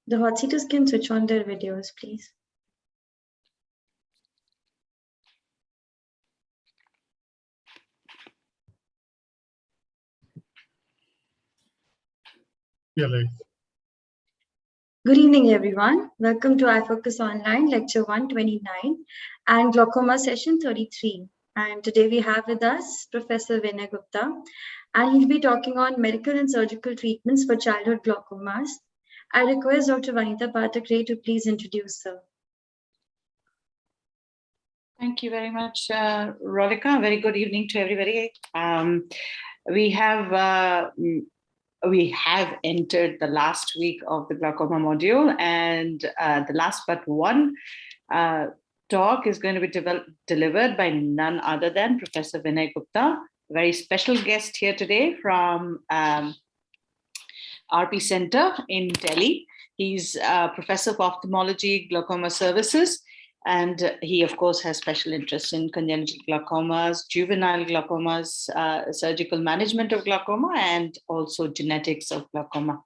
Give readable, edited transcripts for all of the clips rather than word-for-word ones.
The hot seaters can switch on their videos, please. Yeah, right. Good evening, everyone. Welcome to iFocus Online, Lecture 129 and Glaucoma Session 33. And today we have with us Professor Viney Gupta, and he'll be talking on medical and surgical treatments for childhood glaucomas. I request Dr. Vanita Pathakre to please introduce her. Thank you very much, Rolika. Very good evening to everybody. We have entered the last week of the glaucoma module, and the last but one talk is going to be delivered by none other than Professor Viney Gupta, a very special guest here today from RP Center in Delhi. He's a professor of ophthalmology, glaucoma services, and he, of course, has special interest in congenital glaucomas, juvenile glaucomas, surgical management of glaucoma, and also genetics of glaucoma.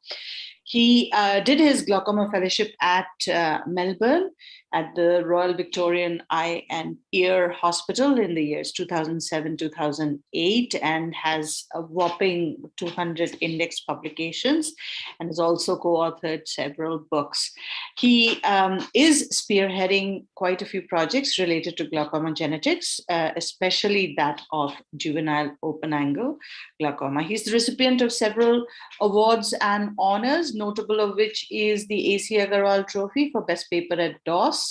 He did his glaucoma fellowship at Melbourne at the Royal Victorian Eye and Ear Hospital in the years 2007-2008, and has a whopping 200 index publications, and has also co-authored several books. He is spearheading quite a few projects related to glaucoma genetics, especially that of juvenile open-angle glaucoma. He's the recipient of several awards and honors, notable of which is the A.C. Agarwal Trophy for Best Paper at DOS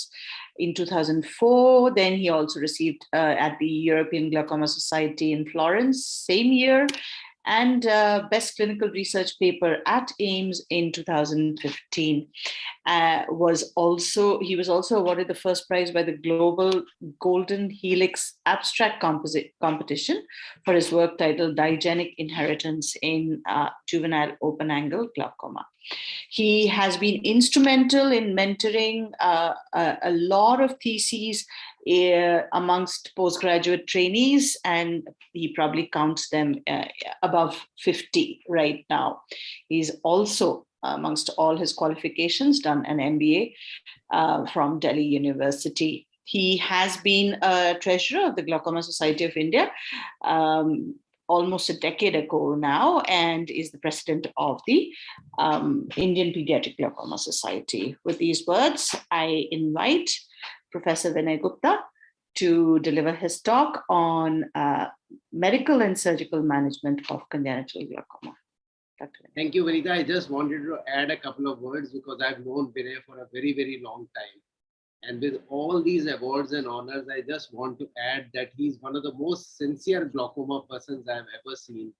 in 2004. Then he also received at the European Glaucoma Society in Florence same year, and Best Clinical Research Paper at AIIMS in 2015. He was also awarded the first prize by the Global Golden Helix Abstract Competition for his work titled Diagenic Inheritance in Juvenile Open-Angle Glaucoma. He has been instrumental in mentoring a lot of theses amongst postgraduate trainees, and he probably counts them above 50 right now. He's also, amongst all his qualifications, done an MBA from Delhi University. He has been a treasurer of the Glaucoma Society of India almost a decade ago now, and is the president of the Indian Pediatric Glaucoma Society. With these words, I invite Professor Viney Gupta to deliver his talk on medical and surgical management of congenital glaucoma. Thank you, Vanita. I just wanted to add a couple of words because I've known Viney for a very, very long time. And with all these awards and honors, I just want to add that he's one of the most sincere glaucoma persons I've ever seen.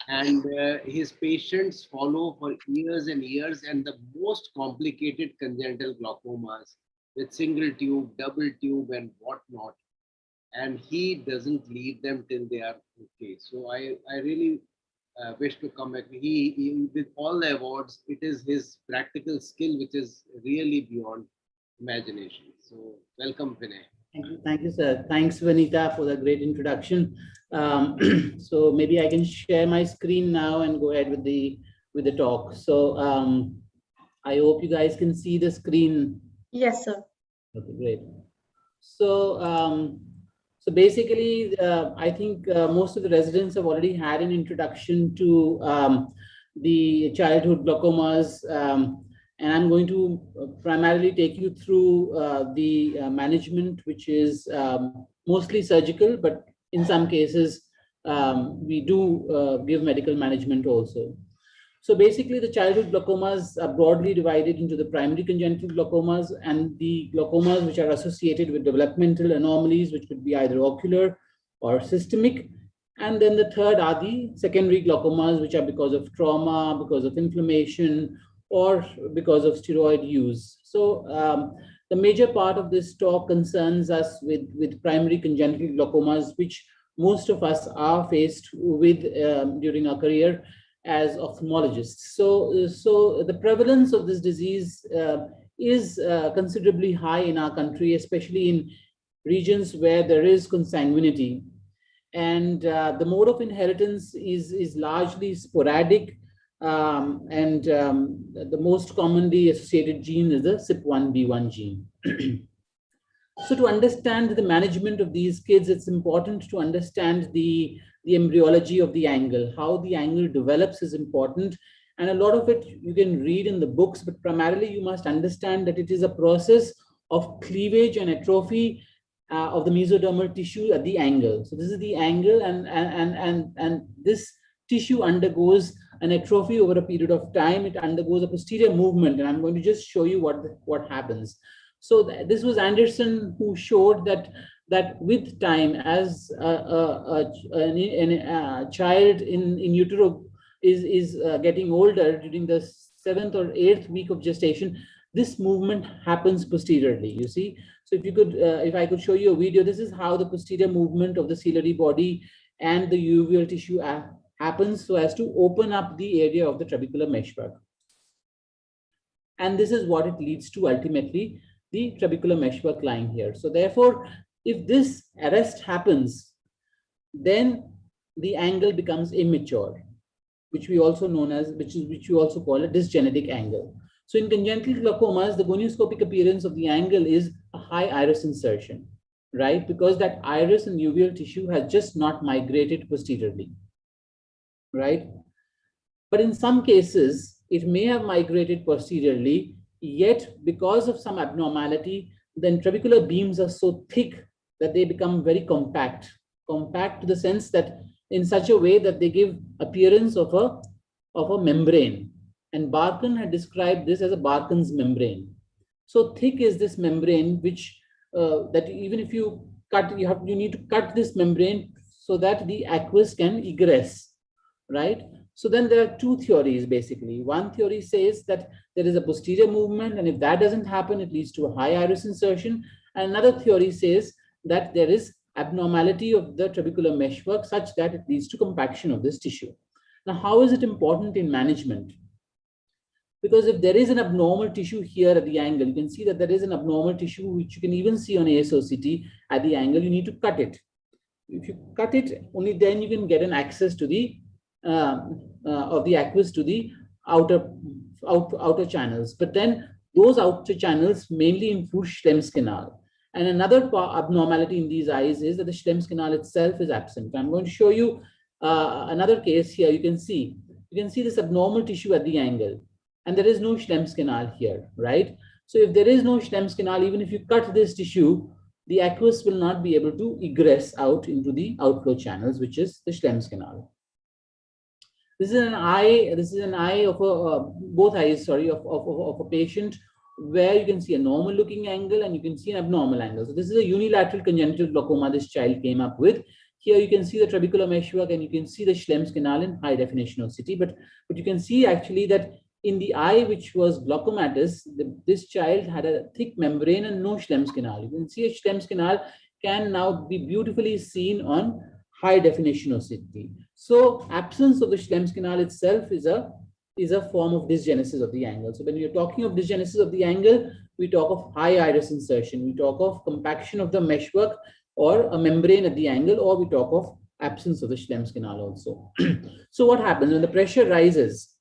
And his patients follow for years and years, and the most complicated congenital glaucomas with single tube, double tube, and whatnot. And he doesn't leave them till they are okay. So I really wish to come back. He, with all the awards, it is his practical skill which is really beyond imagination. So welcome, Viney. Thank you, sir. Thanks, Vanita, for the great introduction. So maybe I can share my screen now and go ahead with the talk. So I hope you guys can see the screen. Yes, sir. Okay, great. So so basically, I think most of the residents have already had an introduction to the childhood glaucomas. And I'm going to primarily take you through the management, which is mostly surgical, but in some cases, we do give medical management also. So basically, the childhood glaucomas are broadly divided into the primary congenital glaucomas and the glaucomas which are associated with developmental anomalies, which could be either ocular or systemic. And then the third are the secondary glaucomas, which are because of trauma, because of inflammation, or because of steroid use. So the major part of this talk concerns us with primary congenital glaucomas, which most of us are faced with during our career as ophthalmologists. So the prevalence of this disease is considerably high in our country, especially in regions where there is consanguinity. And the mode of inheritance is largely sporadic, The most commonly associated gene is the CYP1B1 gene. So to understand the management of these kids, it's important to understand the embryology of the angle. How the angle develops is important. And a lot of it you can read in the books, but primarily you must understand that it is a process of cleavage and atrophy of the mesodermal tissue at the angle. So this is the angle, and this tissue undergoes an atrophy over a period of time. It undergoes a posterior movement, and I'm going to just show you what happens. So this was Anderson who showed that with time, as a child in utero is getting older during the 7th or 8th week of gestation, this movement happens posteriorly. You see, so if I could show you a video, this is how the posterior movement of the ciliary body and the uveal tissue happens so as to open up the area of the trabecular meshwork, and this is what it leads to ultimately, the trabecular meshwork lying here. So therefore, if this arrest happens, then the angle becomes immature, which we also call a dysgenetic angle. So in congenital glaucomas, the gonioscopic appearance of the angle is a high iris insertion, right? Because that iris and uveal tissue has just not migrated posteriorly, right? But in some cases, it may have migrated posteriorly, yet because of some abnormality, the trabecular beams are so thick that they become very compact to the sense that in such a way that they give appearance of a membrane. And Barkan had described this as a Barkan's membrane. So thick is this membrane, which that even if you cut, you need to cut this membrane so that the aqueous can egress, right? So then there are two theories basically. One theory says that there is a posterior movement, and if that doesn't happen, it leads to a high iris insertion. And another theory says that there is abnormality of the trabecular meshwork such that it leads to compaction of this tissue. Now, how is it important in management? Because if there is an abnormal tissue here at the angle, you can see that there is an abnormal tissue, which you can even see on ASOCT at the angle. You need to cut it. If you cut it, only then you can get an access to the of the aqueous to the outer channels. But then those outer channels mainly include Schlemm's canal. And another abnormality in these eyes is that the Schlemm's canal itself is absent. I'm going to show you another case here. You can see this abnormal tissue at the angle, and there is no Schlemm's canal here, right? So if there is no Schlemm's canal, even if you cut this tissue, the aqueous will not be able to egress out into the outflow channels, which is the Schlemm's canal. This is an eye. This is an eye of both eyes, sorry, of a patient, where you can see a normal looking angle and you can see an abnormal angle. So this is a unilateral congenital glaucoma this child came up with. Here you can see the trabecular meshwork and you can see the Schlemm's canal in high definition OCT. But you can see actually that in the eye which was glaucomatous, this child had a thick membrane and no Schlemm's canal. You can see a Schlemm's canal can now be beautifully seen on high definition OCT. So absence of the Schlemm's canal itself is a form of dysgenesis of the angle. So when you're talking of dysgenesis of the angle, we talk of high iris insertion, we talk of compaction of the meshwork or a membrane at the angle, or we talk of absence of the Schlemm's canal also. So what happens when the pressure rises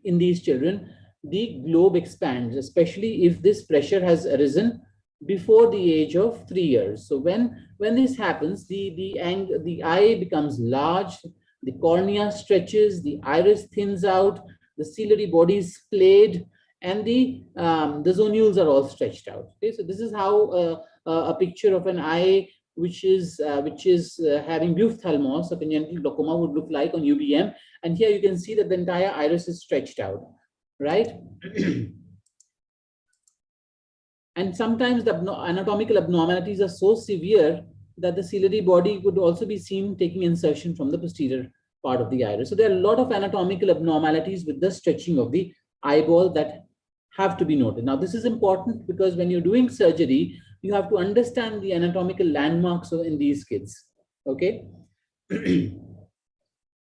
in these children? The globe expands, especially if this pressure has arisen before the age of 3 years. So when this happens, the eye becomes large, the cornea stretches, the iris thins out, the ciliary body is splayed, and the zonules are all stretched out. Okay, so this is how a picture of an eye which is having buphthalmos, a congenital glaucoma, would look like on UBM. And here you can see that the entire iris is stretched out, right? And sometimes the anatomical abnormalities are so severe that the ciliary body could also be seen taking insertion from the posterior part of the iris. So there are a lot of anatomical abnormalities with the stretching of the eyeball that have to be noted. Now, this is important because when you're doing surgery, you have to understand the anatomical landmarks in these kids. Okay.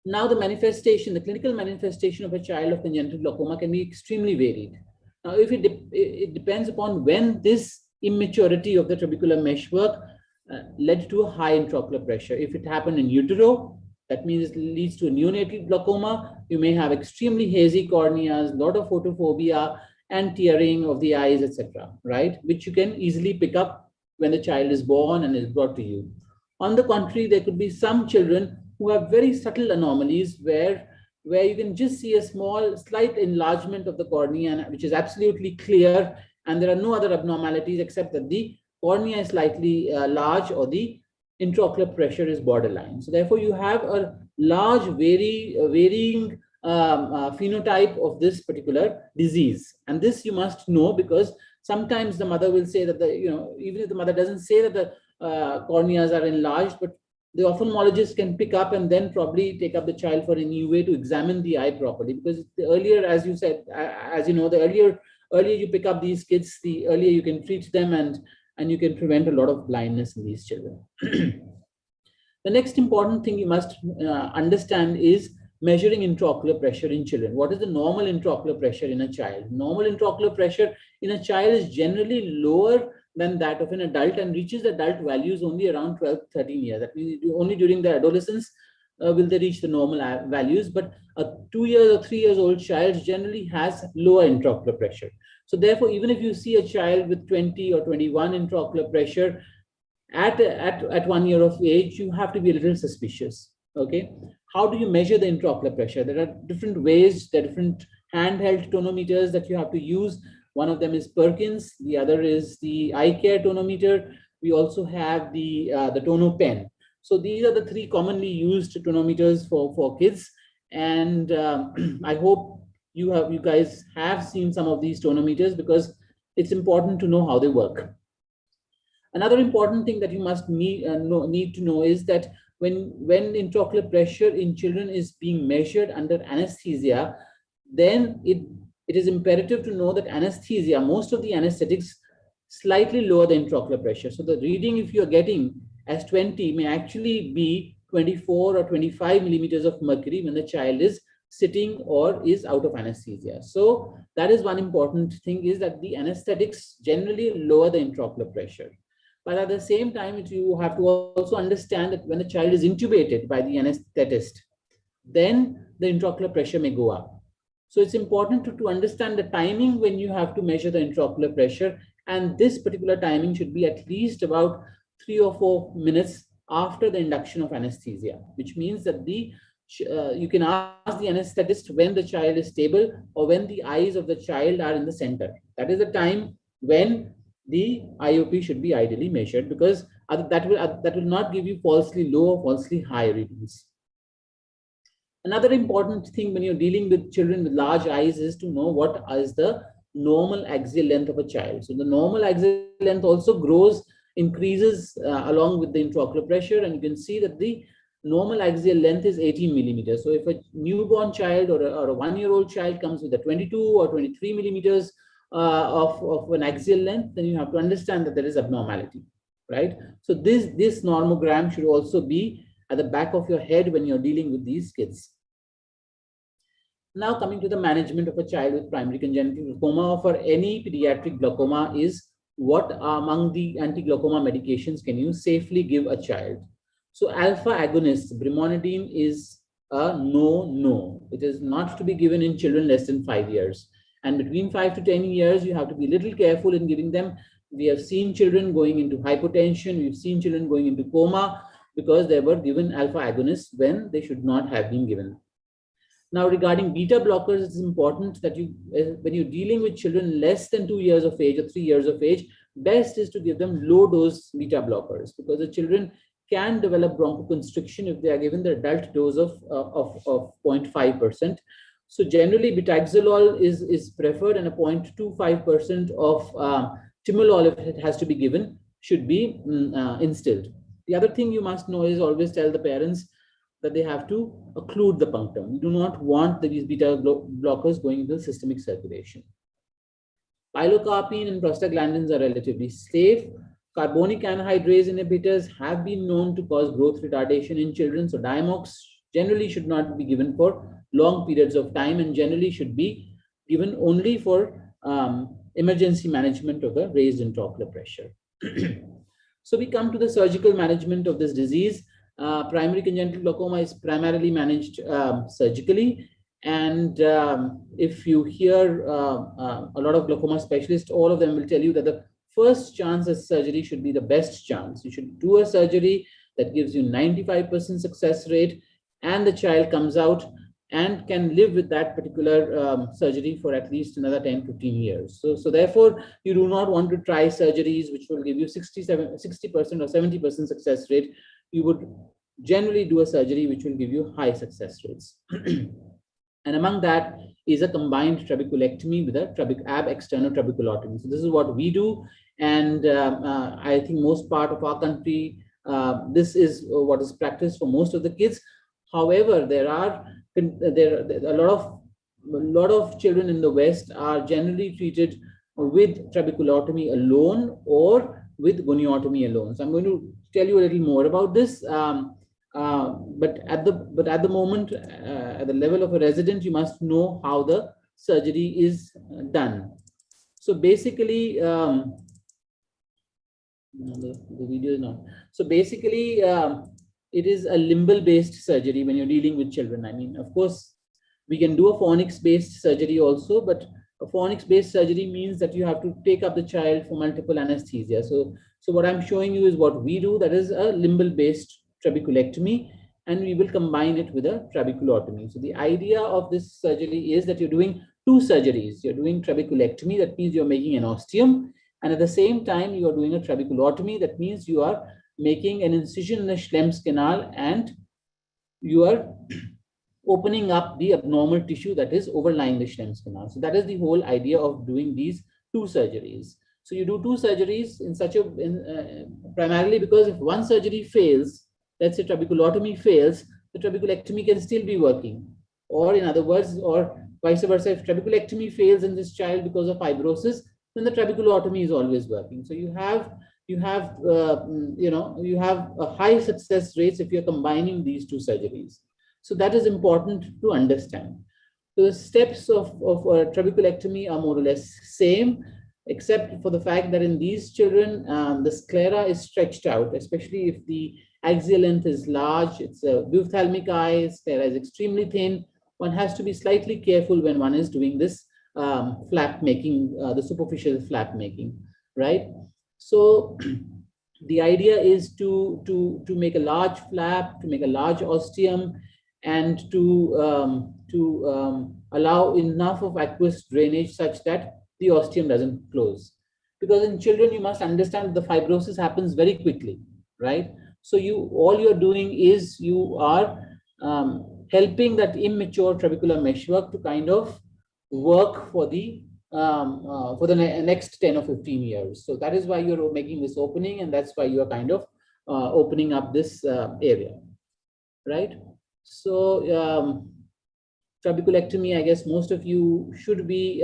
Now, the clinical manifestation of a child of congenital glaucoma can be extremely varied. Now, if it depends upon when this immaturity of the trabecular meshwork led to a high intraocular pressure. If it happened in utero, That means it leads to a neonatal glaucoma. You may have extremely hazy corneas, a lot of photophobia and tearing of the eyes, etc., right? Which you can easily pick up when the child is born and is brought to you. On the contrary, there could be some children who have very subtle anomalies where you can just see a small, slight enlargement of the cornea, which is absolutely clear, and there are no other abnormalities except that the cornea is slightly large or the intraocular pressure is borderline. So therefore, you have a large varying phenotype of this particular disease. And this you must know, because sometimes the mother will say that even if the mother doesn't say that the corneas are enlarged, but the ophthalmologist can pick up and then probably take up the child for an EUA to examine the eye properly. Because the earlier, as you said, as you know, the earlier you pick up these kids, the earlier you can treat them, and you can prevent a lot of blindness in these children. The next important thing you must understand is measuring intraocular pressure in children. What is the normal intraocular pressure in a child? Normal intraocular pressure in a child is generally lower than that of an adult and reaches adult values only around 12, 13 years. That means only during the adolescence will they reach the normal values. But a 2 years or 3 years old child generally has lower intraocular pressure. So therefore, even if you see a child with 20 or 21 intraocular pressure at 1 year of age, you have to be a little suspicious. Okay, how do you measure the intraocular pressure? There are different ways. There are different handheld tonometers that you have to use. One of them is Perkins. The other is the eye care tonometer. We also have the tono pen. So these are the three commonly used tonometers for kids. And I hope you guys have seen some of these tonometers, because it's important to know how they work. Another important thing that you must need to know is that when intraocular pressure in children is being measured under anesthesia, then it is imperative to know that anesthesia, most of the anesthetics slightly lower the intraocular pressure. So the reading, if you are getting as 20, may actually be 24 or 25 millimeters of mercury when the child is sitting or is out of anesthesia. So that is one important thing, is that the anesthetics generally lower the intraocular pressure. But at the same time, you have to also understand that when the child is intubated by the anesthetist, then the intraocular pressure may go up. So it's important to understand the timing when you have to measure the intraocular pressure. And this particular timing should be at least about 3 or 4 minutes after the induction of anesthesia, which means that you can ask the anesthetist when the child is stable or when the eyes of the child are in the center. That is the time when the IOP should be ideally measured, because that will not give you falsely low or falsely high readings. Another important thing when you're dealing with children with large eyes is to know what is the normal axial length of a child. So the normal axial length also increases along with the intraocular pressure, and you can see that the normal axial length is 18 millimeters. So if a newborn child or a 1-year-old child comes with a 22 or 23 millimeters of an axial length, then you have to understand that there is abnormality, right? So this normogram should also be at the back of your head when you're dealing with these kids. Now coming to the management of a child with primary congenital glaucoma or for any pediatric glaucoma is, what among the anti-glaucoma medications can you safely give a child? So alpha agonists, brimonidine is a no. It is not to be given in children less than 5 years. And between 5 to 10 years, you have to be a little careful in giving them. We have seen children going into hypotension. We've seen children going into coma because they were given alpha agonists when they should not have been given. Now, regarding beta blockers, it's important that when you're dealing with children less than 2 years of age or 3 years of age, best is to give them low dose beta blockers, because the children can develop bronchoconstriction if they are given the adult dose of 0.5%. So generally, betaxolol is preferred, and a 0.25% of timolol, if it has to be given, should be instilled. The other thing you must know is always tell the parents that they have to occlude the punctum. We do not want these beta blockers going into the systemic circulation. Pilocarpine and prostaglandins are relatively safe. Carbonic anhydrase inhibitors have been known to cause growth retardation in children. So Diamox generally should not be given for long periods of time and generally should be given only for emergency management of the raised intraocular pressure. So we come to the surgical management of this disease. Primary congenital glaucoma is primarily managed surgically. And if you hear a lot of glaucoma specialists, all of them will tell you that the first chance at surgery should be the best chance. You should do a surgery that gives you 95% success rate, and the child comes out and can live with that particular surgery for at least another 10-15 years. So therefore, you do not want to try surgeries which will give you 60% or 70% success rate. You would generally do a surgery which will give you high success rates. And among that is a combined trabeculectomy with a ab external trabeculotomy. So this is what we do. And I think most part of our country, this is what is practiced for most of the kids. However, there are a lot of children in the West are generally treated with trabeculotomy alone or with goniotomy alone. So I'm going to tell you a little more about this. But at the moment, at the level of a resident, you must know how the surgery is done. So basically, the video is not. So basically, it is a limbal-based surgery when you're dealing with children. I mean, of course, we can do a fornix-based surgery also, but a fornix-based surgery means that you have to take up the child for multiple anesthesia. So what I'm showing you is what we do. That is a limbal-based trabeculectomy, and we will combine it with a trabeculotomy. So the idea of this surgery is that you're doing two surgeries. You're doing trabeculectomy, that means you're making an ostium, and at the same time, you are doing a trabeculotomy, that means you are making an incision in the Schlemm's canal and you are opening up the abnormal tissue that is overlying the Schlemm's canal. So that is the whole idea of doing these two surgeries. So you do two surgeries in such a, primarily because if one surgery fails, let's say trabeculotomy fails, the trabeculectomy can still be working. Or in other words, or vice versa, if trabeculectomy fails in this child because of fibrosis, then the trabeculotomy is always working. So you have a high success rates if you're combining these two surgeries. So that is important to understand. So the steps of trabeculectomy are more or less same, except for the fact that in these children, the sclera is stretched out, especially if the axial length is large. It's a ophthalmic eye, sclera is extremely thin. One has to be slightly careful when one is doing this flap making, the superficial flap making, right? So the idea is to make a large flap, to make a large ostium, and to allow enough of aqueous drainage such that the ostium doesn't close. Because in children, you must understand the fibrosis happens very quickly, right? So all you're doing is you are helping that immature trabecular meshwork to kind of work for the next 10 or 15 years. So that is why you're making this opening, and that's why you're kind of opening up this area, right? So trabeculectomy, I guess most of you should be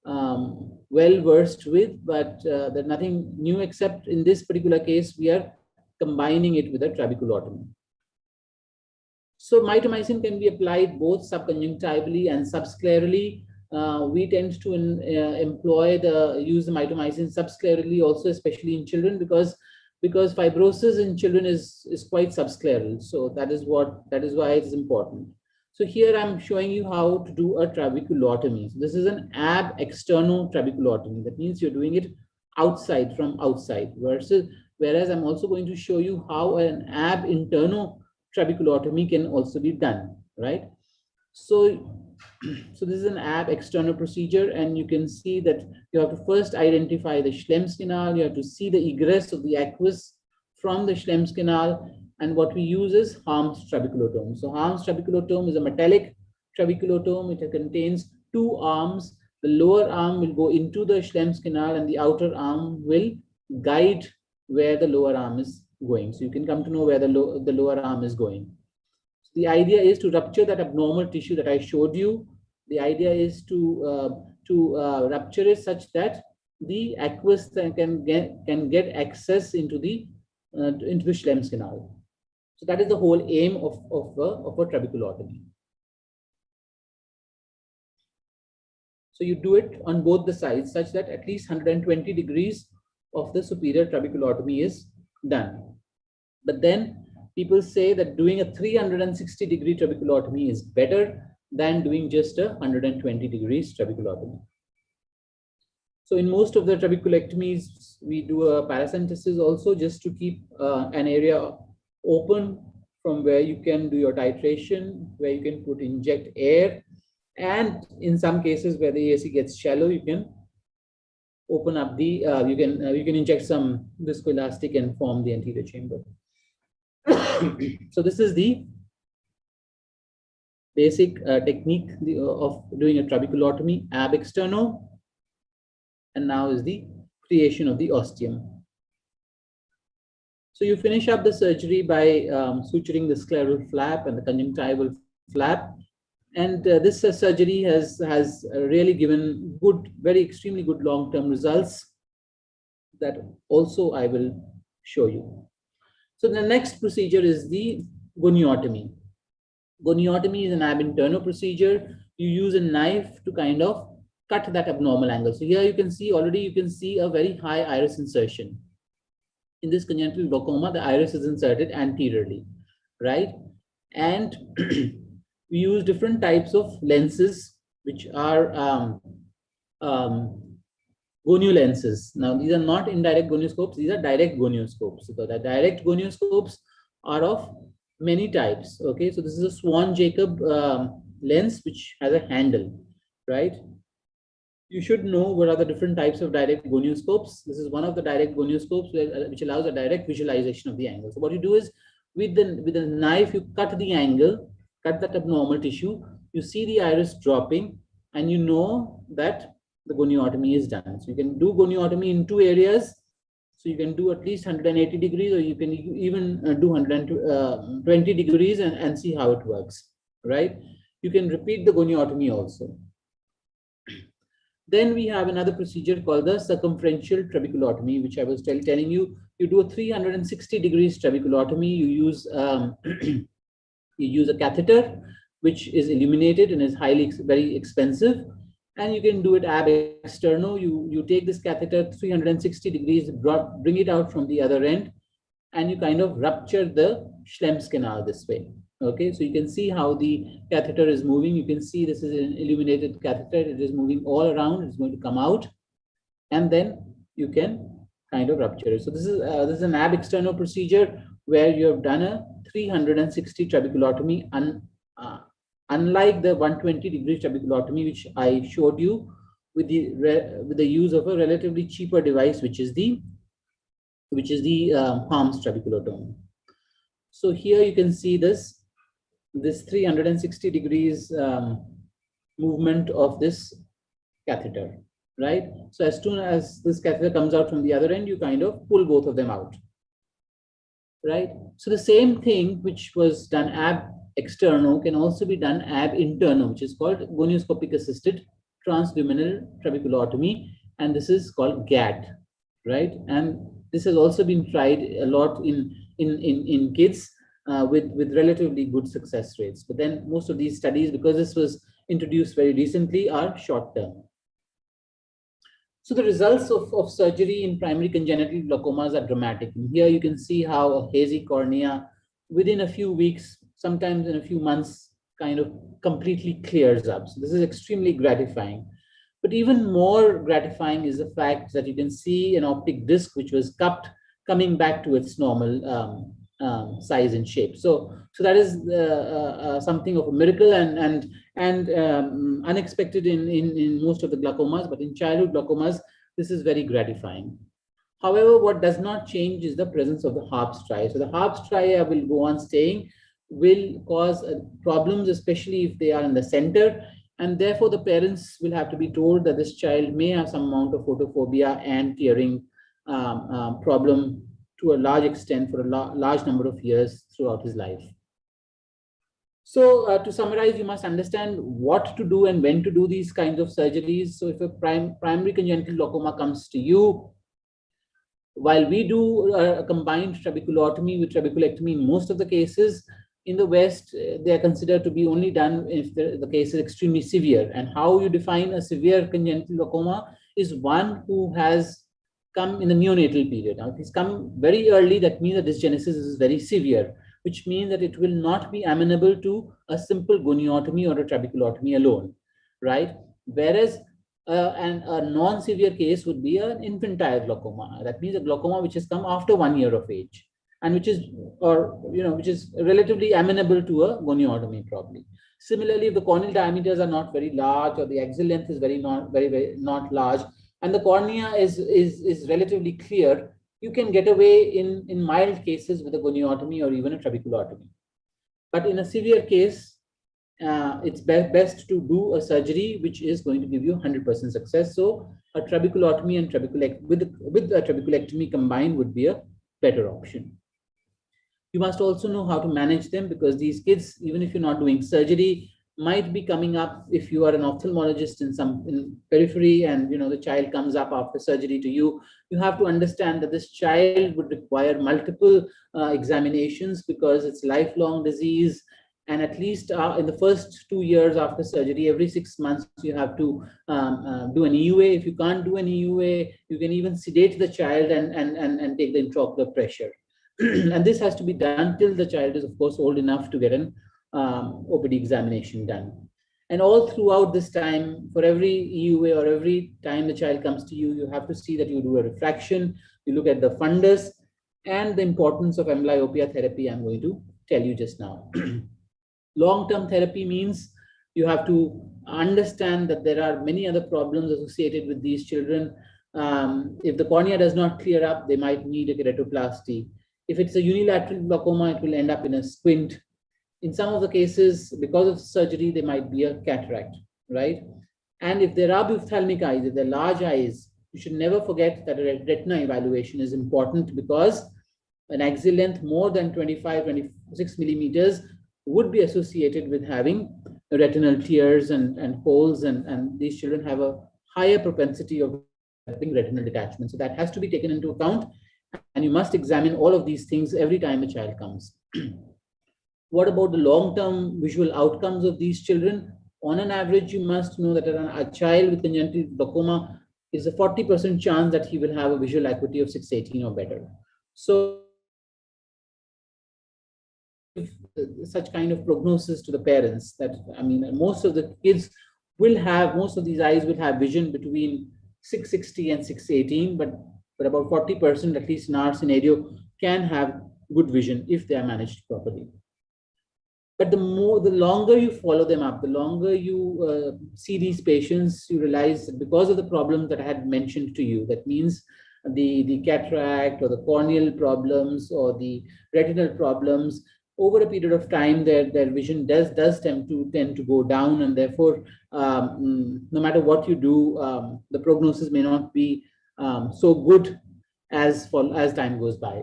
well versed with, but there's nothing new except in this particular case, we are combining it with a trabeculotomy. So mitomycin can be applied both subconjunctivally and subsclerally. We tend to use the mitomycin subsclerally also, especially in children, because fibrosis in children is quite subscleral. So that is why it's important. So here I'm showing you how to do a trabeculotomy. So this is an ab externo trabeculotomy. That means you're doing it outside, from outside, whereas I'm also going to show you how an ab interno trabeculotomy can also be done, right? So this is an ab external procedure, and you can see that you have to first identify the Schlemm's canal. You have to see the egress of the aqueous from the Schlemm's canal, and what we use is AIIMS trabeculotome. So AIIMS trabeculotome is a metallic trabeculotome. It contains two arms. The lower arm will go into the Schlemm's canal, and the outer arm will guide where the lower arm is going. So you can come to know where the lower arm is going. The idea is to rupture that abnormal tissue that I showed you. The idea is to rupture it such that the aqueous can get access into the Schlemm's canal. So that is the whole aim of a trabeculotomy. So you do it on both the sides such that at least 120 degrees of the superior trabeculotomy is done. But then people say that doing a 360-degree trabeculotomy is better than doing just a 120 degrees trabeculotomy. So in most of the trabeculectomies, we do a paracentesis also, just to keep an area open from where you can do your titration, where you can inject air, and in some cases where the ASC gets shallow, you can open up the you can inject some viscoelastic and form the anterior chamber. So this is the basic technique of doing a trabeculotomy ab externo, and now is the creation of the ostium. So you finish up the surgery by suturing the scleral flap and the conjunctival flap, and this surgery has really given very extremely good long-term results that also I will show you. So the next procedure is the goniotomy. Goniotomy is an ab interno procedure. You use a knife to kind of cut that abnormal angle. So here you can see a very high iris insertion. In this congenital glaucoma, the iris is inserted anteriorly, right? And we use different types of lenses, which are gonio lenses. Now, these are not indirect gonioscopes, these are direct gonioscopes. So the direct gonioscopes are of many types. Okay, so this is a Swan-Jacob lens which has a handle, right? You should know what are the different types of direct gonioscopes. This is one of the direct gonioscopes which allows a direct visualization of the angle. So what you do is with the knife, you cut the angle, cut that abnormal tissue, you see the iris dropping, and you know that the goniotomy is done. So you can do goniotomy in two areas. So you can do at least 180 degrees, or you can even do 120 degrees and see how it works, right? You can repeat the goniotomy also. Then we have another procedure called the circumferential trabeculotomy, which I was telling you. You do a 360 degrees trabeculotomy. You use you use a catheter, which is illuminated and is very expensive. And you can do it ab externo. You take this catheter 360 degrees, bring it out from the other end, and you kind of rupture the Schlemm's canal this way. Okay, so you can see how the catheter is moving. You can see this is an illuminated catheter. It is moving all around. It's going to come out, and then you can kind of rupture it. So this is an ab externo procedure where you have done a 360 trabeculotomy, unlike the 120 degree trabeculotomy, which I showed you with the use of a relatively cheaper device, which is the AIIMS trabeculotomy. So here you can see this 360 degrees movement of this catheter, right? So as soon as this catheter comes out from the other end, you kind of pull both of them out, right? So the same thing which was done ab externo can also be done ab interno, which is called gonioscopic assisted transluminal trabeculotomy, and this is called GAT, right? And this has also been tried a lot in kids with relatively good success rates. But then most of these studies, because this was introduced very recently, are short term. So the results of surgery in primary congenital glaucomas are dramatic. And here you can see how a hazy cornea within a few weeks, sometimes in a few months, kind of completely clears up. So this is extremely gratifying. But even more gratifying is the fact that you can see an optic disc which was cupped coming back to its normal size and shape. So that is something of a miracle and unexpected in most of the glaucomas, but in childhood glaucomas, this is very gratifying. However, what does not change is the presence of the harp striae. So the harp striae will go on staying, will cause problems, especially if they are in the center, and therefore the parents will have to be told that this child may have some amount of photophobia and tearing problem to a large extent for a large number of years throughout his life. So to summarize, you must understand what to do and when to do these kinds of surgeries. So if a primary congenital glaucoma comes to you, while we do a combined trabeculotomy with trabeculectomy in most of the cases, in the West, they are considered to be only done if the case is extremely severe. And how you define a severe congenital glaucoma is one who has come in the neonatal period. Now, if he's come very early, that means the dysgenesis is very severe. which means that it will not be amenable to a simple goniotomy or a trabeculotomy alone, right? Whereas a non-severe case would be an infantile glaucoma. That means a glaucoma which has come after 1 year of age, and which is, which is relatively amenable to a goniotomy probably. Similarly, if the corneal diameters are not very large, or the axial length is very not large, and the cornea is relatively clear, you can get away in mild cases with a goniotomy or even a trabeculotomy. But in a severe case, it's best to do a surgery which is going to give you 100% success. So a trabeculotomy and with a trabeculectomy combined would be a better option. You must also know how to manage them, because these kids, even if you're not doing surgery, might be coming up. If you are an ophthalmologist in periphery, and the child comes up after surgery to you, you have to understand that this child would require multiple examinations, because it's lifelong disease. And at least in the first 2 years after surgery, every 6 months, you have to do an EUA. If you can't do an EUA, you can even sedate the child and take the intraocular pressure. And this has to be done till the child is, of course, old enough to get an OPD examination done. And all throughout this time, for every EUA or every time the child comes to you, you have to see that you do a refraction, you look at the fundus, and the importance of amblyopia therapy I'm going to tell you just now. Long-term therapy means you have to understand that there are many other problems associated with these children. If the cornea does not clear up, they might need a keratoplasty. If it's a unilateral glaucoma, it will end up in a squint. In some of the cases, because of surgery, there might be a cataract, right? And if there are ophthalmic eyes, if they're large eyes, you should never forget that a retina evaluation is important, because an axial length more than 26 millimeters would be associated with having retinal tears and holes, and these children have a higher propensity of having retinal detachment. So that has to be taken into account, and you must examine all of these things every time a child comes. What about the long-term visual outcomes of these children? On an average, you must know that a child with congenital glaucoma is a 40% chance that he will have a visual acuity of 618 or better. So such kind of prognosis to the parents that, most of the kids will have, most of these eyes will have vision between 660 and 618, but about 40%, at least in our scenario, can have good vision if they are managed properly. But the longer you follow them up, the longer you see these patients, you realize that because of the problems that I had mentioned to you, that means the cataract or the corneal problems or the retinal problems, over a period of time, their vision does tend to go down, and therefore, no matter what you do, the prognosis may not be so good as time goes by.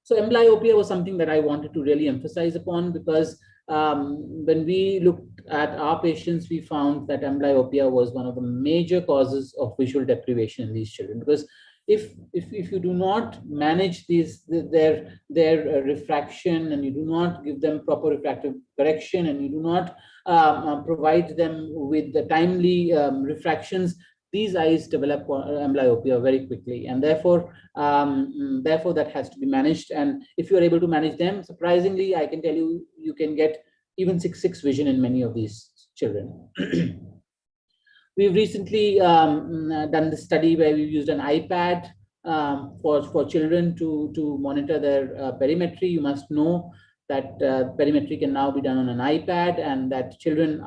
So amblyopia was something that I wanted to really emphasize upon, because when we looked at our patients, we found that amblyopia was one of the major causes of visual deprivation in these children. Because if you do not manage their refraction, and you do not give them proper refractive correction, and you do not provide them with the timely refractions, these eyes develop amblyopia very quickly, and therefore that has to be managed. And if you are able to manage them, surprisingly, I can tell you, you can get even 6/6 vision in many of these children. We've recently done the study where we've used an iPad for children to monitor their perimetry. You must know that perimetry can now be done on an iPad, and that children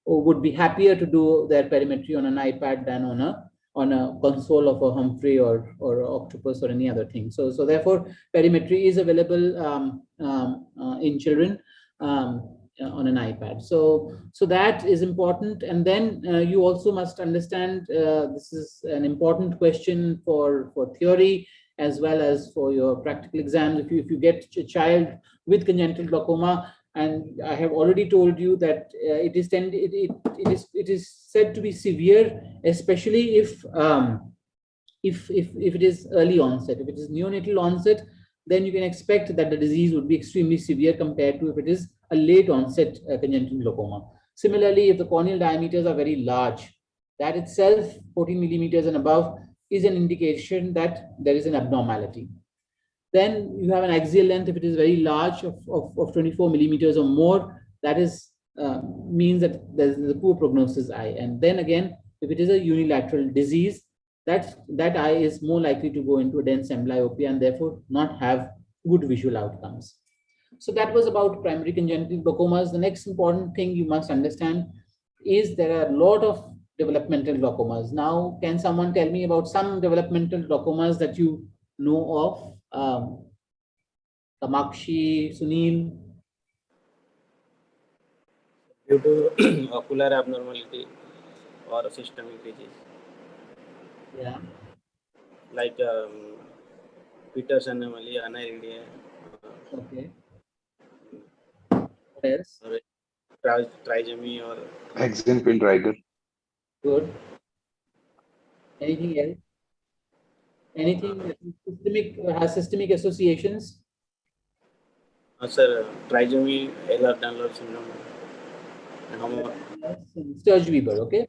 would be happier to do their perimetry on an iPad than on a console of a Humphrey or Octopus or any other thing. So therefore, perimetry is available in children on an iPad. So that is important. And then you also must understand, this is an important question for theory as well as for your practical exams. If you get a child with congenital glaucoma, and I have already told you that it is said to be severe, especially if it is early onset. If it is neonatal onset, then you can expect that the disease would be extremely severe compared to if it is a late onset congenital glaucoma. Similarly, if the corneal diameters are very large, that itself, 14 millimeters and above, is an indication that there is an abnormality. Then you have an axial length, if it is very large, of 24 millimeters or more, that is means that there's a poor prognosis eye. And then again, if it is a unilateral disease, that eye is more likely to go into a dense amblyopia and therefore not have good visual outcomes. So that was about primary congenital glaucomas. The next important thing you must understand is there are a lot of developmental glaucomas. Now, can someone tell me about some developmental glaucomas that you know of? Kamakshi, Sunil? Due to ocular abnormality or systemic disease, Yeah. like Peters anomaly, aniridia, Okay. What else? or trisomy, or Axenfeld Riger. Good. Anything else? Anything that is systemic, has systemic associations? sir, trisomy, Ehlers-Danlos syndrome, and Sturge-Weber, okay.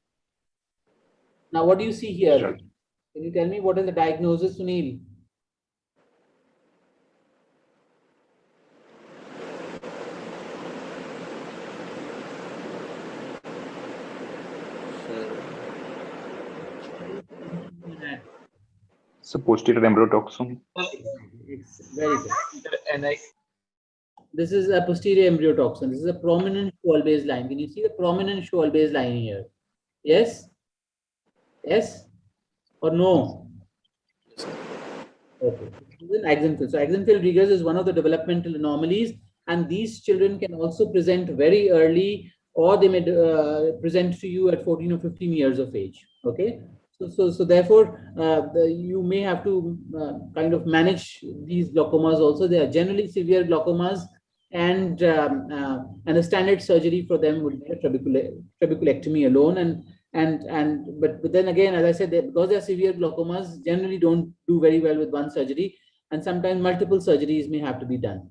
Now, what do you see here? Sure. Can you tell me what is the diagnosis, Sunil? So posterior embryotoxin. Very good. This is a posterior embryotoxin. This is a prominent shoal-based line. Can you see the prominent shoal-based line here? Yes? Yes? Or no? Okay. This is an Axenfeld. So Axenfeld rigors is one of the developmental anomalies, and these children can also present very early, or they may present to you at 14 or 15 years of age. Okay. So therefore, you may have to kind of manage these glaucomas also. They are generally severe glaucomas, and the standard surgery for them would be a trabeculectomy alone. But then again, as I said, because they are severe glaucomas, generally don't do very well with one surgery, and sometimes multiple surgeries may have to be done.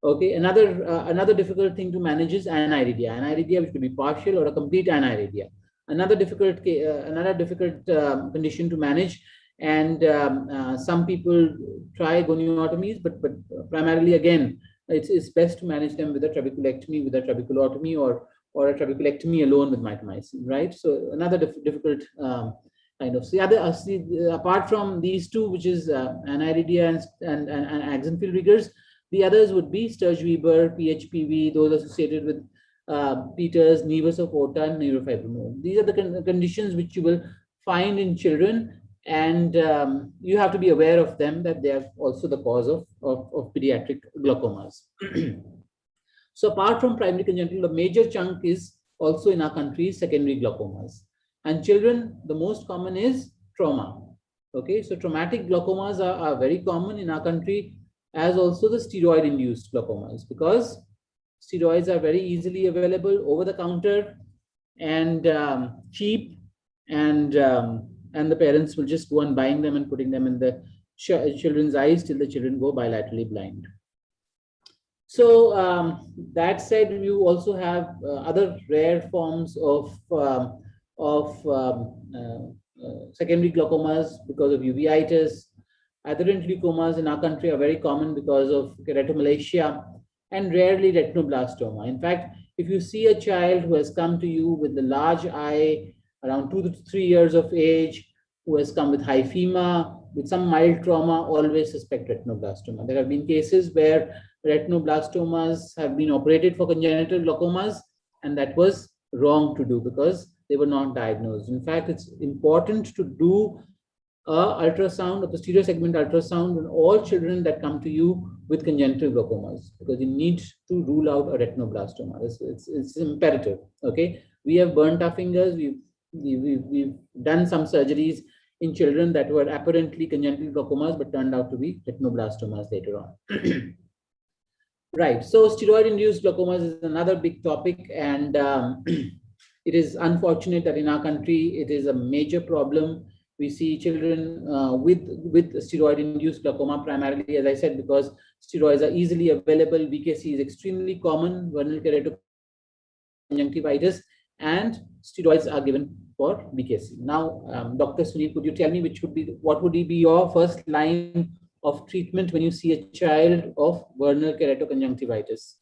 Okay, another difficult thing to manage is aniridia. Aniridia, which could be partial or a complete aniridia. Another difficult condition to manage, and some people try goniotomies, but primarily again, it's best to manage them with a trabeculectomy, with a trabeculotomy, or a trabeculectomy alone with mitomycin, right? So another difficult kind of. Apart from these two, which is aniridia and Axenfeld rigors, the others would be Sturge-Weber, PHPV, those associated with Peters, nevus of aorta, and neurofibromatosis. These are the conditions which you will find in children, and you have to be aware of them, that they are also the cause of pediatric glaucomas. So apart from primary congenital, a major chunk is also in our country secondary glaucomas. And children, the most common is trauma. Okay, so traumatic glaucomas are very common in our country, as also the steroid-induced glaucomas, because steroids are very easily available over the counter and cheap, and the parents will just go on buying them and putting them in the children's eyes till the children go bilaterally blind. So that said, you also have other rare forms of secondary glaucomas because of uveitis. Adherent leukomas in our country are very common because of keratomalacia, and rarely retinoblastoma. In fact, if you see a child who has come to you with the large eye, around 2 to 3 years of age, who has come with hyphema, with some mild trauma, always suspect retinoblastoma. There have been cases where retinoblastomas have been operated for congenital glaucomas, and that was wrong to do because they were not diagnosed. In fact, it's important to do ultrasound, a posterior segment ultrasound on all children that come to you with congenital glaucomas, because you need to rule out a retinoblastoma. It's imperative. Okay, we have burnt our fingers. We've done some surgeries in children that were apparently congenital glaucomas but turned out to be retinoblastomas later on. Right. So steroid-induced glaucomas is another big topic, and it is unfortunate that in our country it is a major problem. We see children with steroid-induced glaucoma primarily, as I said, because steroids are easily available. VKC is extremely common, vernal keratoconjunctivitis, and steroids are given for VKC. Now, Dr. Sunil, could you tell me what would be your first line of treatment when you see a child of vernal keratoconjunctivitis?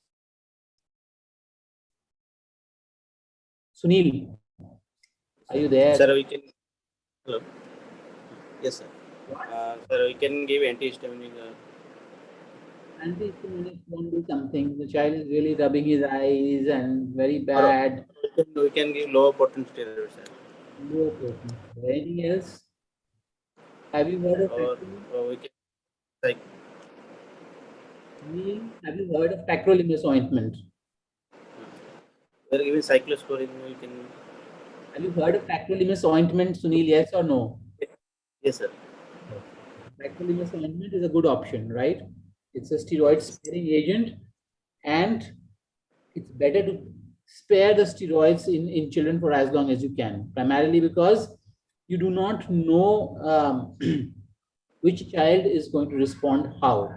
Sunil, are you there? Sir, we can. Hello. Yes, sir. Sir, we can give antihistaminic. Antihistaminic won't do something. The child is really rubbing his eyes and very bad. We can give lower potent steroids, sir. Low potent. Anything else? Have you heard of Or we can like. Have you heard of tacrolimus ointment? We are giving cyclosporine. We can. Have you heard of tacrolimus ointment, Sunil? Yes or no? Yes, sir. Tacrolimus ointment is a good option, right? It's a steroid-sparing agent, and it's better to spare the steroids in children for as long as you can, primarily because you do not know which child is going to respond how,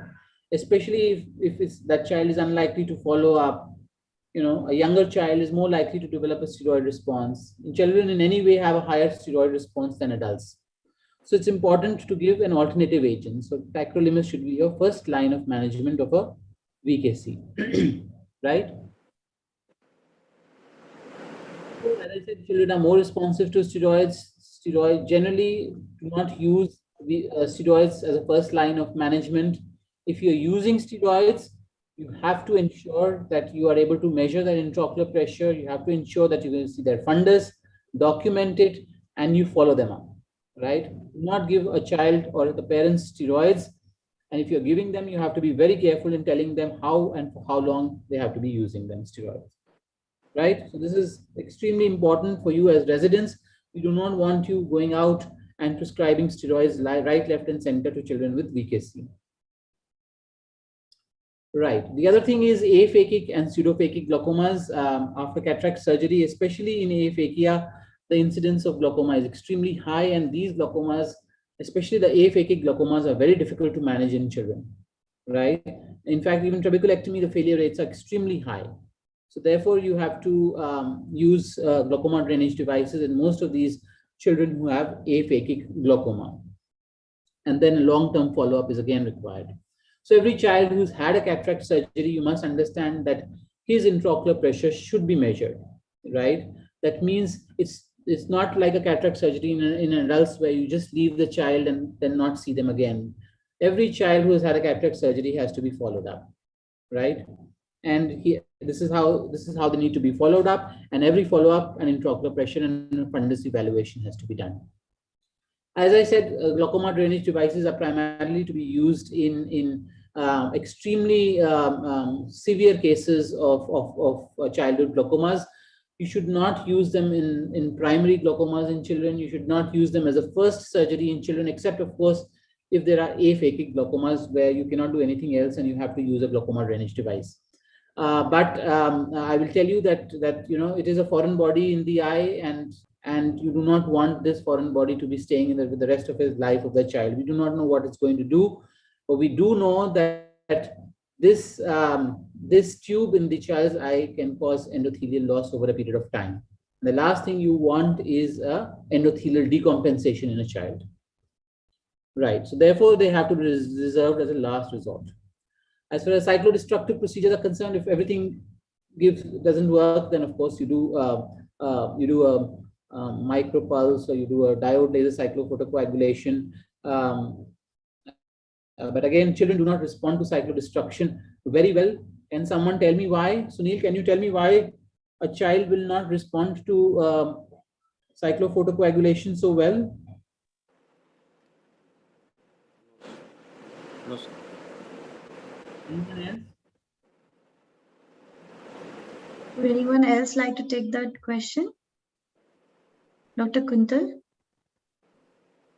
especially if that child is unlikely to follow up. You know, a younger child is more likely to develop a steroid response. Children in any way have a higher steroid response than adults. So it's important to give an alternative agent. So tacrolimus should be your first line of management of a VKC, right? So as I said, children are more responsive to steroids. Steroids generally do not use steroids as a first line of management. If you're using steroids, you have to ensure that you are able to measure their intraocular pressure. You have to ensure that you can see their fundus, document it, and you follow them up, right? Do not give a child or the parents steroids. And if you're giving them, you have to be very careful in telling them how and for how long they have to be using them steroids, right? So this is extremely important for you as residents. We do not want you going out and prescribing steroids right, left, and center to children with VKC. Right. The other thing is aphakic and pseudophakic glaucomas after cataract surgery, especially in aphakia, the incidence of glaucoma is extremely high, and these glaucomas, especially the aphakic glaucomas, are very difficult to manage in children, right? In fact, even trabeculectomy, the failure rates are extremely high. So therefore, you have to use glaucoma drainage devices in most of these children who have aphakic glaucoma. And then long-term follow-up is again required. So every child who's had a cataract surgery, you must understand that his intraocular pressure should be measured, right? That means it's not like a cataract surgery in adults where you just leave the child and then not see them again. Every child who has had a cataract surgery has to be followed up, right? And this is how they need to be followed up. And every follow-up, an intraocular pressure and fundus evaluation has to be done. As I said, glaucoma drainage devices are primarily to be used in extremely severe cases of childhood glaucomas. You should not use them in primary glaucomas in children. You should not use them as a first surgery in children, except of course, if there are aphakic glaucomas where you cannot do anything else and you have to use a glaucoma drainage device. But I will tell you that it is a foreign body in the eye, and you do not want this foreign body to be staying in with the rest of his life of the child. We do not know what it's going to do, but we do know that this this tube in the child's eye can cause endothelial loss over a period of time. The last thing you want is a endothelial decompensation in a child, right? So therefore, they have to be reserved as a last resort. As far as cyclodestructive procedures are concerned, if everything doesn't work, then of course you do a micropulse, or you do a diode laser cyclophotocoagulation. But again, children do not respond to cyclodestruction very well. Can someone tell me why? Sunil, can you tell me why a child will not respond to cyclophotocoagulation so well? No, sir. Anyone else? Would anyone else like to take that question? Dr. Kuntal?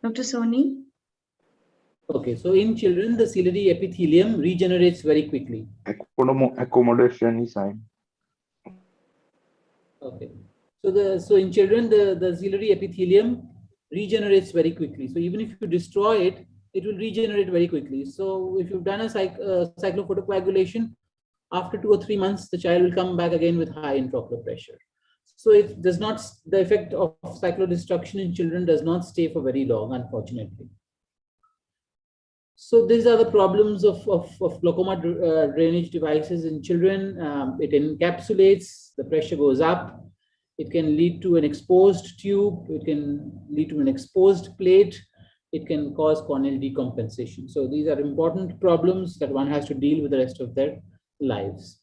Dr. Soni? Okay, so in children, the ciliary epithelium regenerates very quickly. Accommodation is fine. Okay, so in children, the ciliary epithelium regenerates very quickly. So even if you destroy it, it will regenerate very quickly. So if you've done a cyclophotocoagulation, after 2 or 3 months, the child will come back again with high intraocular pressure. So it does not, the effect of cyclodestruction in children does not stay for very long, unfortunately. So these are the problems of glaucoma drainage devices in children. It encapsulates, the pressure goes up. It can lead to an exposed tube. It can lead to an exposed plate. It can cause corneal decompensation. So these are important problems that one has to deal with the rest of their lives.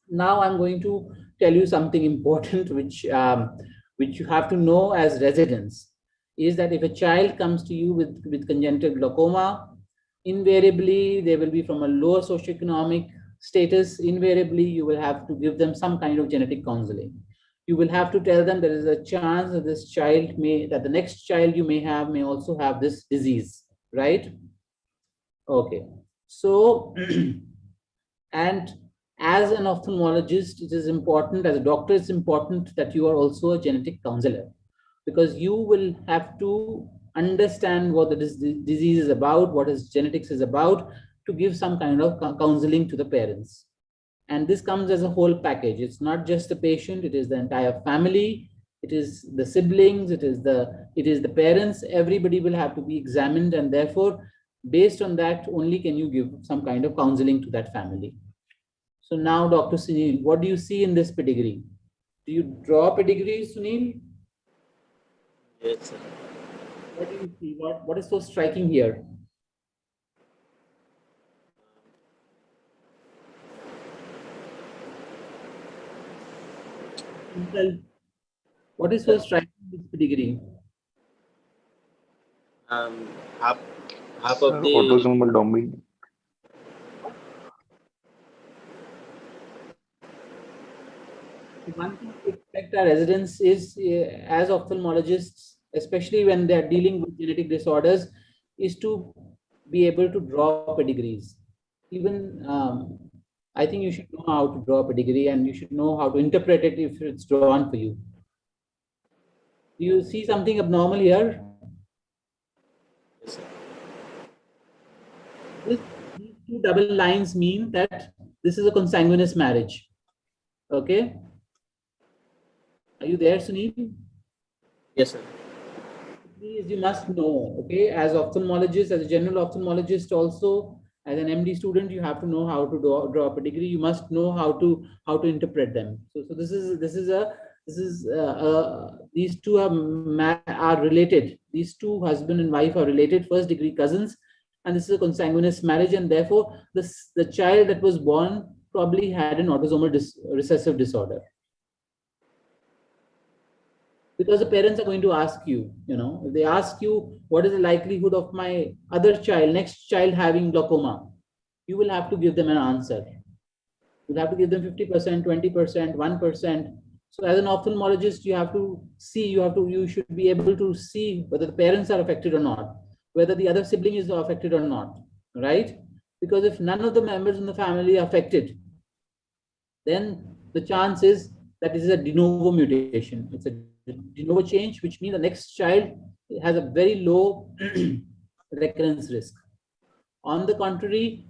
Now I'm going to tell you something important, which you have to know as residents, is that if a child comes to you with congenital glaucoma, invariably they will be from a lower socioeconomic status. Invariably, you will have to give them some kind of genetic counseling. You will have to tell them there is a chance that this child that the next child you may have may also have this disease, right? Okay. So, and as an ophthalmologist, it is important, as a doctor, it's important that you are also a genetic counselor, because you will have to understand what the disease is about, what is genetics is about, to give some kind of counseling to the parents. And this comes as a whole package. It's not just the patient, it is the entire family, it is the siblings, it is the parents. Everybody will have to be examined, and therefore, based on that, only can you give some kind of counseling to that family. So now, Dr. Sunil, what do you see in this pedigree? Do you draw pedigree, Sunil? Yes, sir. What do you see? What is so striking here? What is so striking in this pedigree? Half of the autosomal dominant. One thing we expect our residents is, as ophthalmologists, especially when they are dealing with genetic disorders, is to be able to draw pedigrees. Even I think you should know how to draw a pedigree, and you should know how to interpret it if it's drawn for you. Do you see something abnormal here? Yes, sir. These two double lines mean that this is a consanguineous marriage. Okay. Are you there, Sunil? Yes, sir. Please, you must know, okay, as ophthalmologist, as a general ophthalmologist, also as an MD student, you have to know how to draw a pedigree. You must know how to interpret them. So these two are related. These two, husband and wife, are related, first degree cousins, and this is a consanguineous marriage, and therefore the child that was born probably had an autosomal recessive disorder. Because the parents are going to ask you, if they ask you, what is the likelihood of my other child, next child, having glaucoma? You will have to give them an answer. You'll have to give them 50%, 20%, 1%. So as an ophthalmologist, you have to see, you should be able to see whether the parents are affected or not, whether the other sibling is affected or not, right? Because if none of the members in the family are affected, then the chance is that this is a de novo mutation. It's a de novo change, which means the next child has a very low recurrence risk. On the contrary,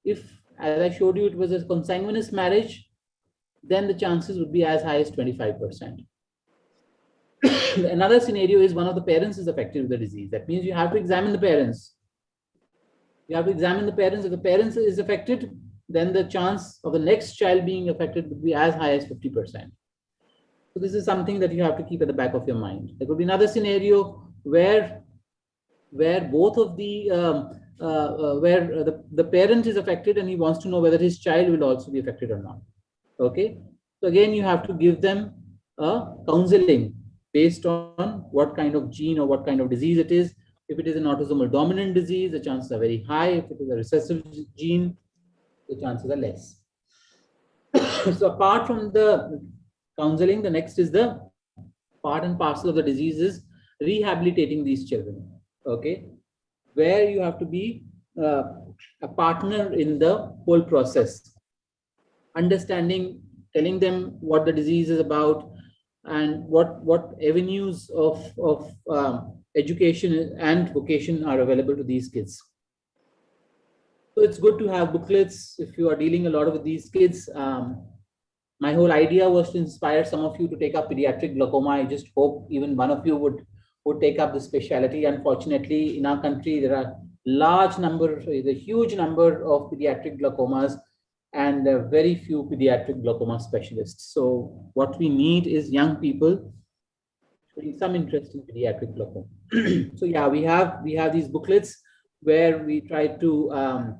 if, as I showed you, it was a consanguineous marriage, then the chances would be as high as 25%. Another scenario is one of the parents is affected with the disease. That means you have to examine the parents. You have to examine the parents. If the parents is affected, then the chance of the next child being affected would be as high as 50%. So this is something that you have to keep at the back of your mind. There could be another scenario where both of the the parent is affected, and he wants to know whether his child will also be affected or not. Okay, so again, you have to give them a counseling based on what kind of gene or what kind of disease it is. If it is an autosomal dominant disease, the chances are very high. If it is a recessive gene, the chances are less. So apart from the counseling, the next is the part and parcel of the disease is rehabilitating these children. Okay, where you have to be a partner in the whole process, understanding, telling them what the disease is about, and what avenues of education and vocation are available to these kids. So it's good to have booklets if you are dealing a lot with these kids. My whole idea was to inspire some of you to take up pediatric glaucoma. I just hope even one of you would take up the specialty. Unfortunately, in our country, there are a huge number of pediatric glaucomas and very few pediatric glaucoma specialists. So what we need is young people showing some interest in pediatric glaucoma. So yeah, we have these booklets where we try to,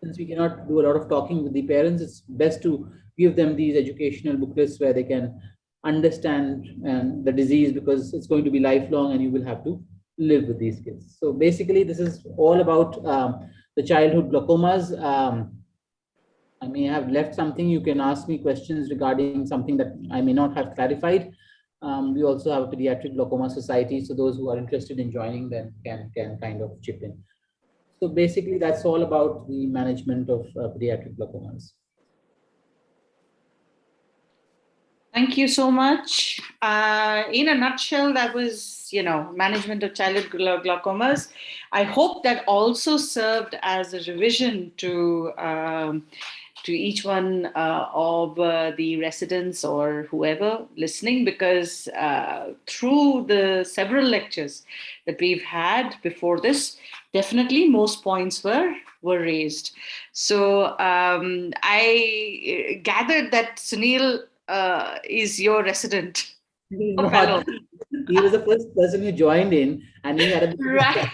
since we cannot do a lot of talking with the parents, it's best to give them these educational booklets where they can understand the disease, because it's going to be lifelong and you will have to live with these kids. So basically, this is all about the childhood glaucomas. I may have left something. You can ask me questions regarding something that I may not have clarified. We also have a pediatric glaucoma society, so those who are interested in joining them can kind of chip in. So basically, that's all about the management of pediatric glaucomas. Thank you so much. In a nutshell, that was, management of childhood glaucomas. I hope that also served as a revision to each one of the residents or whoever listening, because through the several lectures that we've had before this, definitely most points were raised. So I gathered that Sunil is your resident. No, he was the first person who joined in, and he had a right.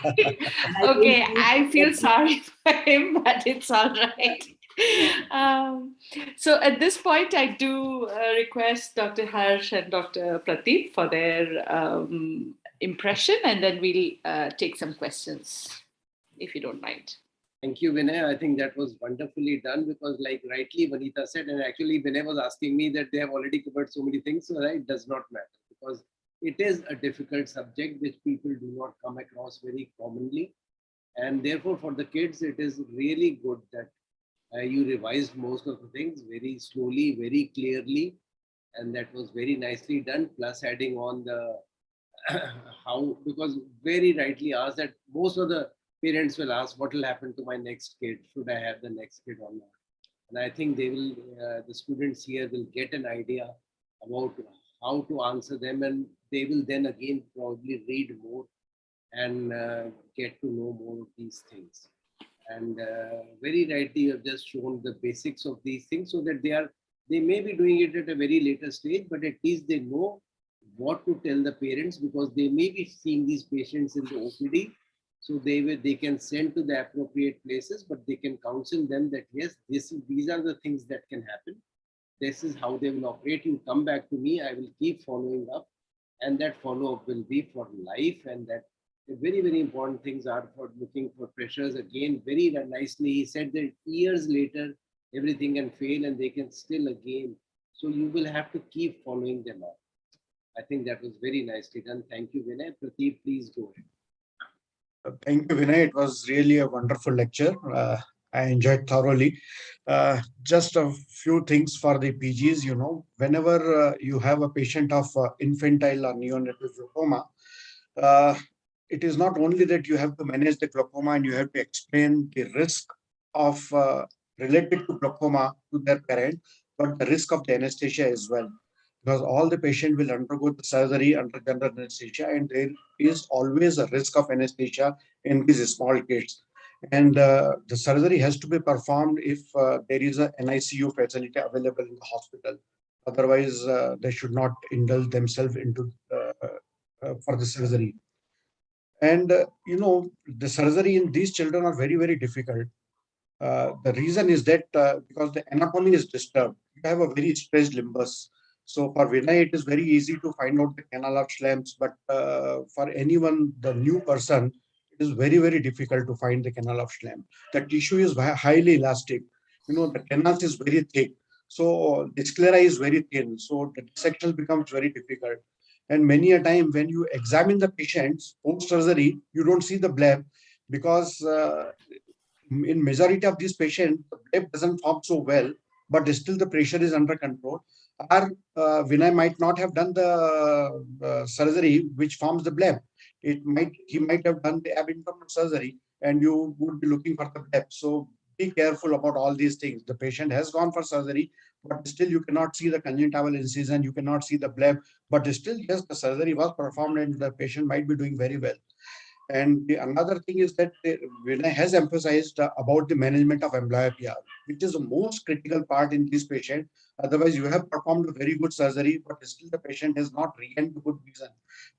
Okay, I feel sorry for him, but it's all right. So at this point, I do request Dr. Harsh and Dr. Pradeep for their impression, and then we'll take some questions, if you don't mind. Thank you, Vinay. I think that was wonderfully done, because like rightly Vanita said, and actually Vinay was asking me that they have already covered so many things, so it does not matter, because it is a difficult subject which people do not come across very commonly. And therefore for the kids, it is really good that you revised most of the things very slowly, very clearly, and that was very nicely done, plus adding on the how, because very rightly asked that most of the parents will ask, what will happen to my next kid? Should I have the next kid or not? And I think they will, the students here will get an idea about how to answer them, and they will then again probably read more and get to know more of these things. And very rightly, you have just shown the basics of these things, so that they may be doing it at a very later stage, but at least they know what to tell the parents, because they may be seeing these patients in the OPD. So they can send to the appropriate places, but they can counsel them that yes, these are the things that can happen. This is how they will operate. You come back to me, I will keep following up, and that follow-up will be for life. And that the very, very important things are for looking for pressures. Again, very nicely, he said that years later, everything can fail and they can still again. So you will have to keep following them up. I think that was very nicely done. Thank you, Vinay. Pradeep, please go ahead. Thank you, Vinay. It was really a wonderful lecture. I enjoyed thoroughly. Just a few things for the PGs, whenever you have a patient of infantile or neonatal glaucoma, it is not only that you have to manage the glaucoma and you have to explain the risk of related to glaucoma to their parent, but the risk of the anesthesia as well. Because all the patient will undergo the surgery under general anesthesia, and there is always a risk of anesthesia in these small kids. And the surgery has to be performed if there is an NICU facility available in the hospital. Otherwise, they should not indulge themselves into for the surgery. And the surgery in these children are very, very difficult. The reason is that because the anatomy is disturbed, you have a very stretched limbus. So for Vinay, it is very easy to find out the canal arch lamps, but for anyone, the new person, it is very, very difficult to find the canal arch lamp. The tissue is highly elastic. The canals is very thick. So the sclera is very thin. So the dissection becomes very difficult. And many a time when you examine the patients post-surgery, you don't see the bleb, because in majority of these patients, the bleb doesn't form so well, but still the pressure is under control. Or Vinay might not have done the surgery which forms the bleb. He might have done the ab-internal surgery, and you would be looking for the bleb. So be careful about all these things. The patient has gone for surgery, but still you cannot see the conjunctival incision, you cannot see the bleb, but still, yes, the surgery was performed and the patient might be doing very well. And another thing is that Vinay has emphasized about the management of amblyopia, which is the most critical part in this patient. Otherwise, you have performed a very good surgery, but still the patient has not regained good vision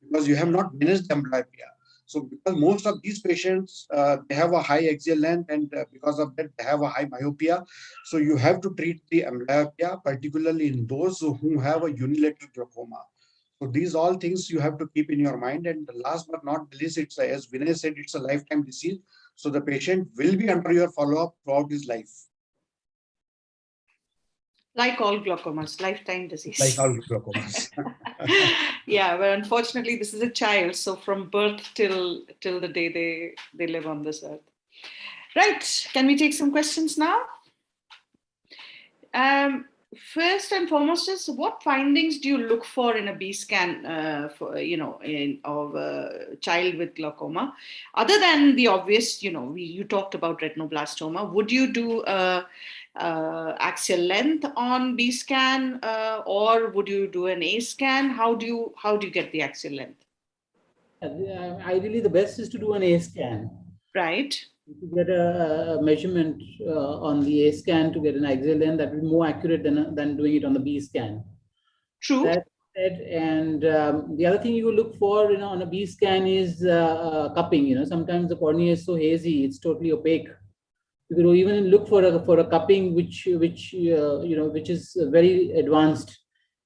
because you have not managed amblyopia. So because most of these patients, they have a high axial length, and because of that, they have a high myopia. So you have to treat the amblyopia, particularly in those who have a unilateral glaucoma. So these all things you have to keep in your mind. And last but not least, it's as Vinay said, it's a lifetime disease. So the patient will be under your follow-up throughout his life. Like all glaucomas, lifetime disease. Like all glaucomas. Yeah, but unfortunately, this is a child. So from birth till the day they live on this earth. Right. Can we take some questions now? First and foremost is, what findings do you look for in a B scan of a child with glaucoma, other than the obvious? You talked about retinoblastoma. Would you do axial length on B scan, or would you do an A scan? How do you get the axial length? Ideally, the best is to do an A scan. Right. To get a measurement on the A scan to get an axial length, that will be more accurate than doing it on the B scan. True. That said, and the other thing you will look for, on a B scan is cupping. Sometimes the cornea is so hazy, it's totally opaque. You will even look for a cupping which is very advanced,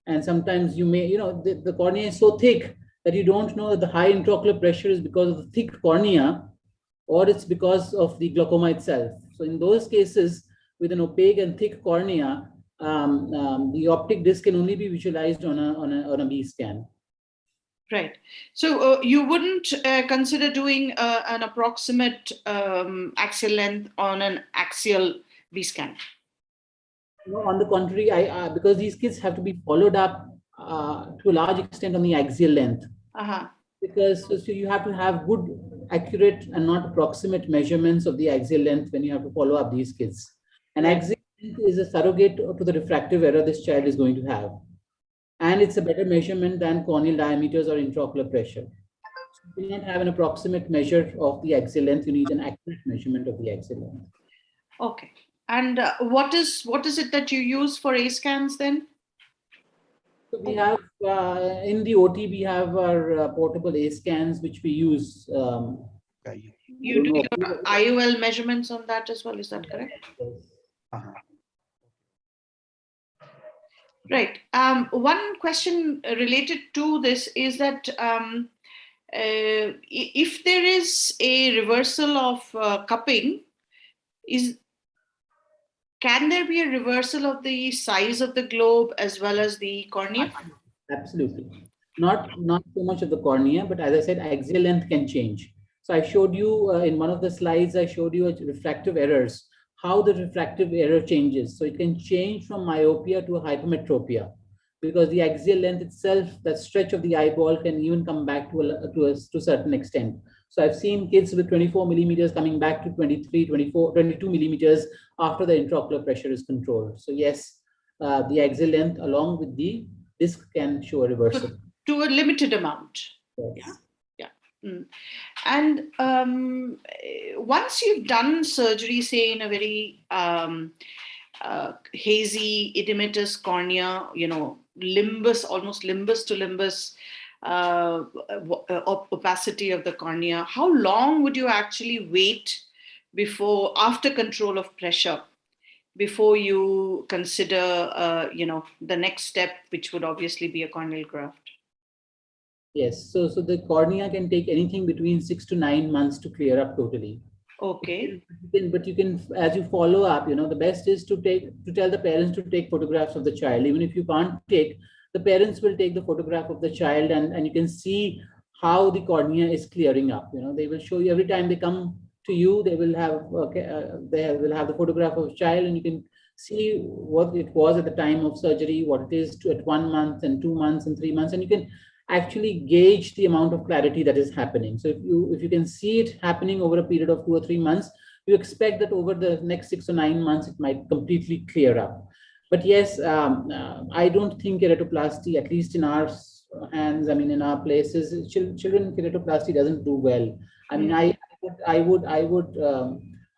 and sometimes you may the cornea is so thick that you don't know that the high intraocular pressure is because of the thick cornea, or it's because of the glaucoma itself. So in those cases, with an opaque and thick cornea, the optic disc can only be visualized on a B scan. Right. So you wouldn't consider doing an approximate axial length on an axial B scan? No, on the contrary, because these kids have to be followed up to a large extent on the axial length. Because so you have to have good, accurate, and not approximate measurements of the axial length when you have to follow up these kids. And axial length is a surrogate to the refractive error this child is going to have. And it's a better measurement than corneal diameters or intraocular pressure. So you do not have an approximate measure of the axial length, you need an accurate measurement of the axial length. Okay. And what is it that you use for A scans then? So we have, in the OT, we have our portable A scans, which we use. You do your IOL measurements on that as well, is that correct? Right. One question related to this is that if there is a reversal of cupping, can there be a reversal of the size of the globe as well as the cornea? Absolutely. Not so much of the cornea, but as I said, axial length can change. So I showed you in one of the slides, I showed you refractive errors, how the refractive error changes. So it can change from myopia to hypermetropia, because the axial length itself, that stretch of the eyeball, can even come back to a certain extent. So I've seen kids with 24 millimeters coming back to 23, 24, 22 millimeters after the intraocular pressure is controlled. So yes, the axial length along with the disc can show a reversal. To a limited amount. Yes. Yeah. And once you've done surgery, say in a very hazy edematous cornea, limbus, almost limbus to limbus opacity of the cornea, how long would you actually wait after control of pressure, before you consider the next step, which would obviously be a corneal graft? Yes, so the cornea can take anything between 6 to 9 months to clear up totally. Okay. But you can, as you follow up, the best is to tell the parents to take photographs of the child. Even if you can't take, the parents will take the photograph of the child, and you can see how the cornea is clearing up. They will show you every time they come to you. They will have the photograph of a child, and you can see what it was at the time of surgery, what it is at 1 month and 2 months and 3 months, and you can actually gauge the amount of clarity that is happening. So if you can see it happening over a period of 2 or 3 months, you expect that over the next 6 or 9 months, it might completely clear up. But yes, I don't think keratoplasty, at least in our hands, I mean, in our places, children keratoplasty doesn't do well. I mean, I would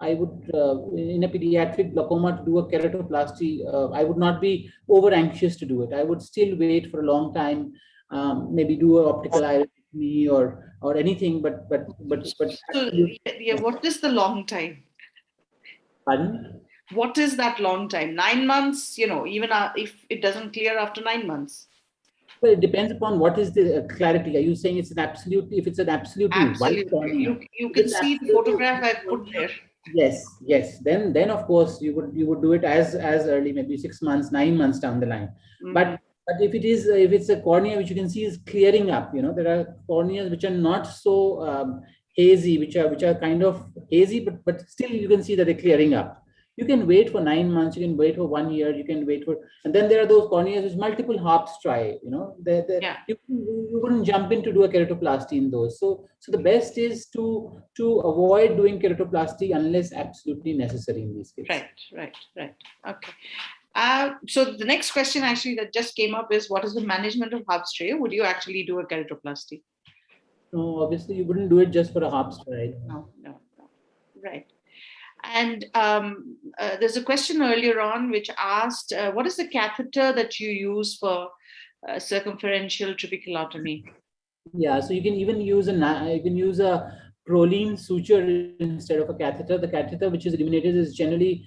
in a pediatric glaucoma to do a keratoplasty, I would not be over anxious to do it. I would still wait for a long time, maybe do an optical iridectomy or anything, but So, yeah, what is the long time? Pardon? What is that long time? 9 months, even if it doesn't clear after 9 months? Well, it depends upon what is the clarity. Are you saying it's an absolute, if it's an absolutely white cornea? You can see the photograph I put there. Yes. Then of course you would do it as early, maybe 6 months, 9 months down the line. But if it's a cornea which you can see is clearing up, there are corneas which are not so hazy, which are kind of hazy, but still you can see that they're clearing up. You can wait for 9 months, you can wait for 1 year, you can wait for, and then there are those corneas which multiple hops try, you wouldn't jump in to do a keratoplasty in those. So the best is to avoid doing keratoplasty unless absolutely necessary in these cases. Right. Okay. So the next question actually that just came up is, what is the management of Hub's striae? Would you actually do a keratoplasty? No, obviously you wouldn't do it just for a Hub's striae. No. Right. And there's a question earlier on which asked, what is the catheter that you use for circumferential trabeculotomy? Yeah, so you can even use a proline suture instead of a catheter. The catheter which is illuminated is generally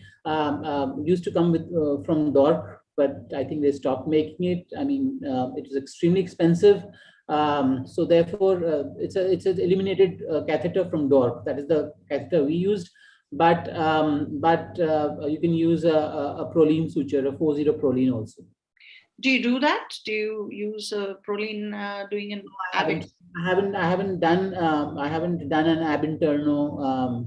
used to come with from DORC, but I think they stopped making it. I mean, it was extremely expensive. So therefore, it's an illuminated catheter from DORC. That is the catheter we used. But you can use a proline suture, a 40 proline also. Do you do that? Do you use a proline doing an ab? I haven't done an ab interno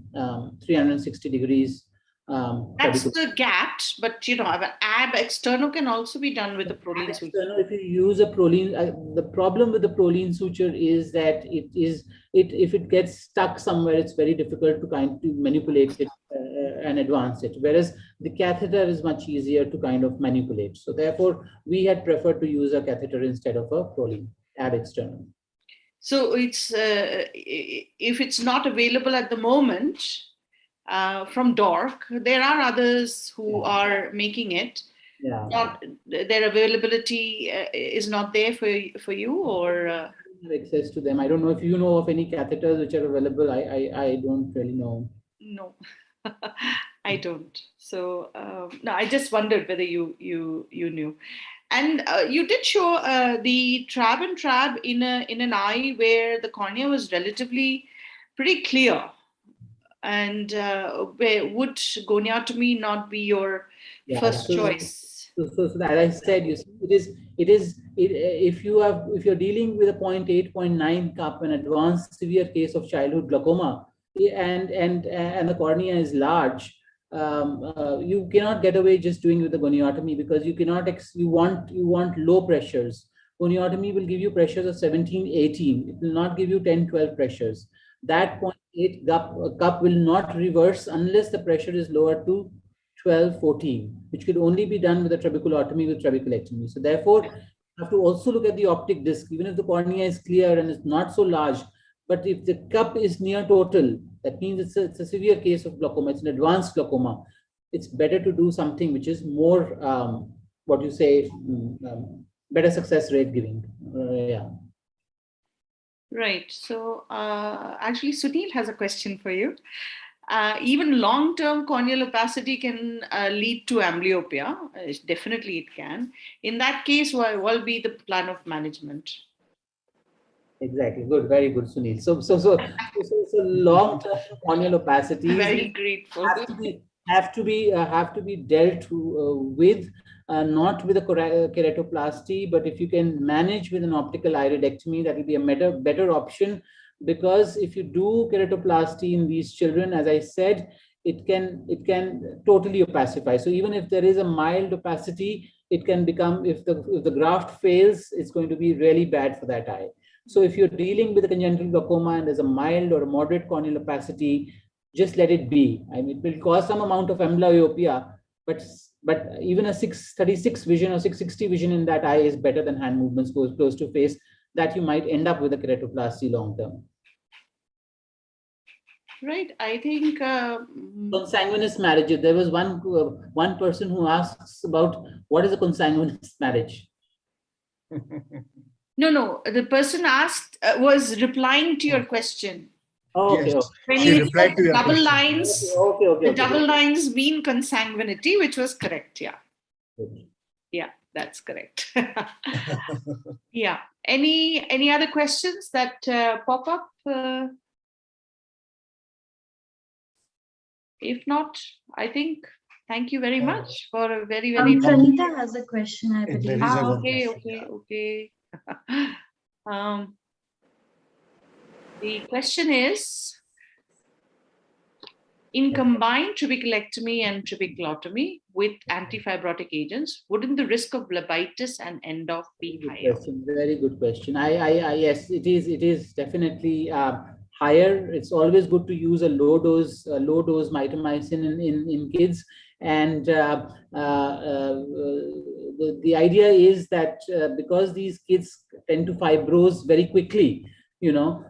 360 degrees. That's the gapped, but an ab externo can also be done with a proline suture. If you use a proline, the problem with the proline suture is that if it gets stuck somewhere, it's very difficult to kind of manipulate it and advance it. Whereas the catheter is much easier to kind of manipulate. So therefore, we had preferred to use a catheter instead of a proline ab externo. So it's if it's not available at the moment from DORC, there are others who are making it. Yeah. Their availability is not there for you, or access to them. I don't know if you know of any catheters which are available. I don't really know. No, I don't. So no, I just wondered whether you knew. And you did show the trab and trab in an eye where the cornea was relatively pretty clear. And would goniotomy not be your first choice? So as I said, you see, if you're dealing with a 0.8, 0.9 cup, an advanced severe case of childhood glaucoma, and the cornea is large, you cannot get away just doing with the goniotomy, because you want low pressures. Goniotomy will give you pressures of 17, 18. It will not give you 10, 12 pressures. That 0.8 cup will not reverse unless the pressure is lower to 12, 14, which could only be done with a trabeculotomy with trabeculectomy. So therefore, you have to also look at the optic disc, even if the cornea is clear and it's not so large. But if the cup is near total, that means it's a severe case of glaucoma. It's an advanced glaucoma. It's better to do something which is more, better success rate giving. Yeah. Right. So actually, Sunil has a question for you. Even long-term corneal opacity can lead to amblyopia. Definitely it can. In that case, what will be the plan of management? Exactly. Good. Very good, Sunil. So long-term corneal opacity very grateful. have to be dealt with, not with a keratoplasty, but if you can manage with an optical iridectomy, that will be a better option. Because if you do keratoplasty in these children, as I said, it can totally opacify. So even if there is a mild opacity, it can become, if the graft fails, it's going to be really bad for that eye. So if you're dealing with a congenital glaucoma and there's a mild or a moderate corneal opacity, just let it be. I mean, it will cause some amount of amblyopia, but but even a 636 vision or 660 vision in that eye is better than hand movements close to face, that you might end up with a keratoplasty long term. Right. I think consanguineous marriage. There was one person who asks about what is a consanguineous marriage. no. The person asked was replying to your question. Oh, okay. Yes. When She you replied said to your double question. lines, Okay. the double lines mean consanguinity, which was correct. Yeah. Okay. Yeah, that's correct. Yeah. Any other questions that pop up? If not, I think thank you very much for a very Pranita has a question, I believe. There is a one question, okay. The question is, in combined trabeculectomy and trabeculotomy with antifibrotic agents, wouldn't the risk of phlebitis and end-off be higher? Very good question. Yes, it is definitely higher. It's always good to use a low dose mitomycin in kids, and the idea is that because these kids tend to fibrose very quickly,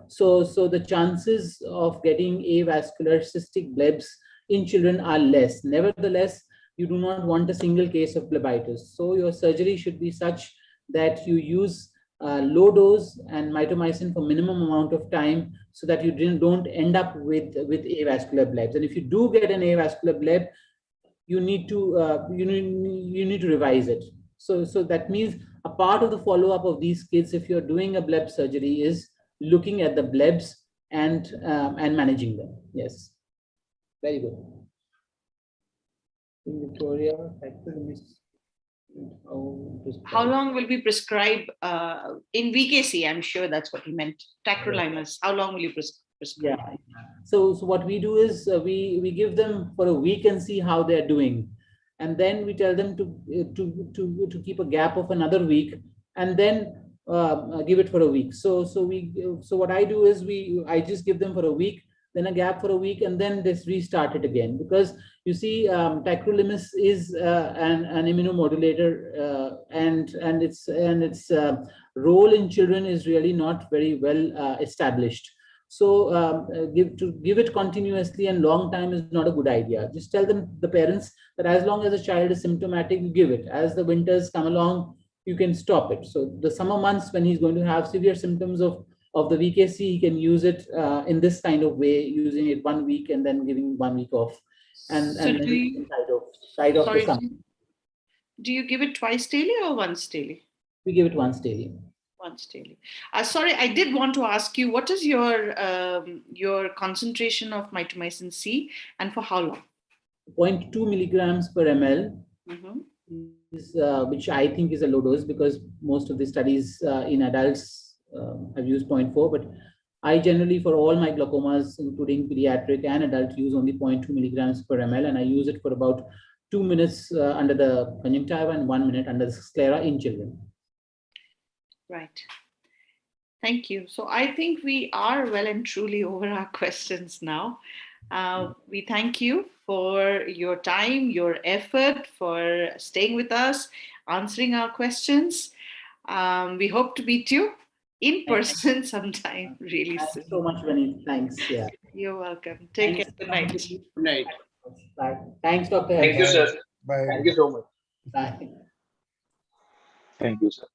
so the chances of getting avascular cystic blebs in children are less. Nevertheless, you do not want a single case of phlebitis, so your surgery should be such that you use low dose and mitomycin for minimum amount of time, so that you don't end up with avascular blebs. And if you do get an avascular bleb, you need to revise it. So that means a part of the follow-up of these kids, if you're doing a bleb surgery, is looking at the blebs and managing them. Yes, very good. In Victoria, how long will we prescribe in VKC? I'm sure that's what he meant. Tacrolimus. How long will you prescribe? Yeah. So what we do is we give them for a week and see how they're doing, and then we tell them to keep a gap of another week, and then give it for a week. So what I do is I just give them for a week, then a gap for a week, and then this restart it again, because you see tacrolimus is an immunomodulator, and its role in children is really not very well established. So give it continuously and long time is not a good idea. Just tell the parents that as long as a child is symptomatic, you give it. As the winters come along, you can stop it. So the summer months, when he's going to have severe symptoms of the VKC, he can use it in this kind of way, using it 1 week and then giving 1 week off, and then side off the summer. Do you give it twice daily or once daily? We give it once daily. Once daily. Sorry, I did want to ask you, what is your concentration of mitomycin C, and for how long? 0.2 milligrams per ml. Is, which I think is a low dose, because most of the studies in adults have used 0.4, but I generally, for all my glaucomas, including pediatric and adult, use only 0.2 milligrams per ml, and I use it for about 2 minutes under the conjunctiva and 1 minute under the sclera in children. Right. Thank you. So I think we are well and truly over our questions now. We thank you for your time, your effort, for staying with us, answering our questions. We hope to meet you in person sometime really soon. Thanks so much, Viney. Thanks. Yeah. You're welcome. Take care. Good night. Good night. Bye. Thanks, Dr. Thank you, sir. Bye. Thank you so much. Bye. Thank you, sir.